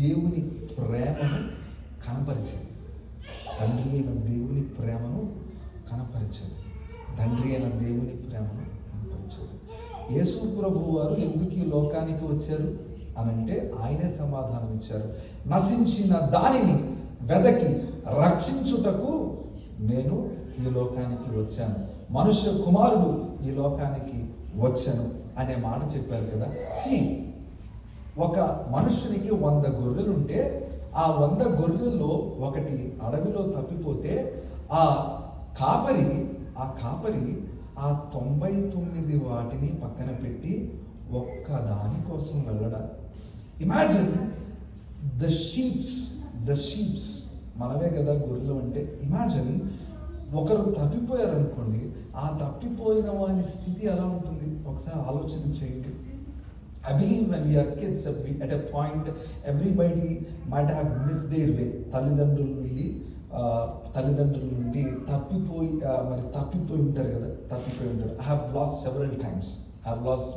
దేవుని ప్రేమను కనపరిచేది. తండ్రి అయిన దేవుని ప్రేమను కనపరిచేది. తండ్రి అయిన దేవుని ప్రేమను కనపరిచేది. యేసు ప్రభువు వారు ఎందుకు ఈ లోకానికి వచ్చారు అనంటే ఆయనే సమాధానం ఇచ్చారు. నశించిన దానిని వెదకి రక్షించుటకు నేను ఈ లోకానికి వచ్చాను, మనుష్య కుమారుడు ఈ లోకానికి వచ్చాను అనే మాట చెప్పారు కదా. ఒక మనుషునికి 100 గొర్రెలుంటే ఆ 100 గొర్రెల్లో ఒకటి అడవిలో తప్పిపోతే ఆ కాపరి ఆ 99 వాటిని పక్కన పెట్టి ఒక్క దాని కోసం వెళ్ళడా. ఇమాజిన్ ద షీప్స్ మనమే కదా గొర్రెలు అంటే. ఇమాజిన్ ఒకరు తప్పిపోయారు అనుకోండి, ఆ తప్పిపోయిన వాని స్థితి ఎలా ఉంటుంది ఒకసారి ఆలోచన చేయండి. I believe when we are kids, at a point, everybody might have missed their way. తల్లిదండ్రుల నుండి తప్పిపోయి ఉంటారు కదా, I have lost several times.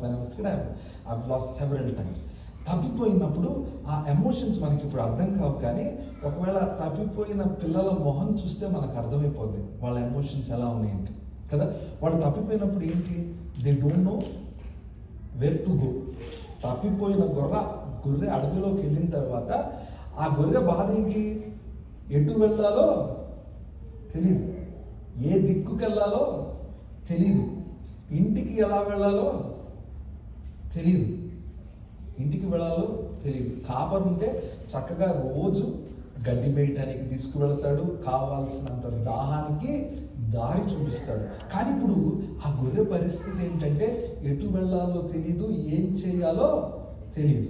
When I was kid, I've lost several times. తప్పిపోయినప్పుడు ఆ ఎమోషన్స్ మనకి ఇప్పుడు అర్థం కావు, కానీ ఒకవేళ తప్పిపోయిన పిల్లల మొహం చూస్తే మనకు అర్థమైపోద్ది వాళ్ళ ఎమోషన్స్ ఎలా ఉన్నాయంటే కదా. వాళ్ళు తప్పిపోయినప్పుడు ఏంటి, they don't know where to go. తప్పిపోయిన గొర్రె అడవిలోకి వెళ్ళిన తర్వాత ఆ గొర్రె బాధ ఏంటి, ఎటు వెళ్ళాలో తెలీదు, ఏ దిక్కుకెళ్ళాలో తెలీదు, ఇంటికి ఎలా వెళ్ళాలో తెలీదు. కాపరు ఉంటే చక్కగా రోజు గడ్డి మేయటానికి తీసుకువెళ్తాడు, కావాల్సినంత దాహానికి దారి చూపిస్తాడు. కానీ ఇప్పుడు ఆ గొర్రె పరిస్థితి ఏంటంటే ఎటు వెళ్ళాలో తెలీదు, ఏం చేయాలో తెలీదు.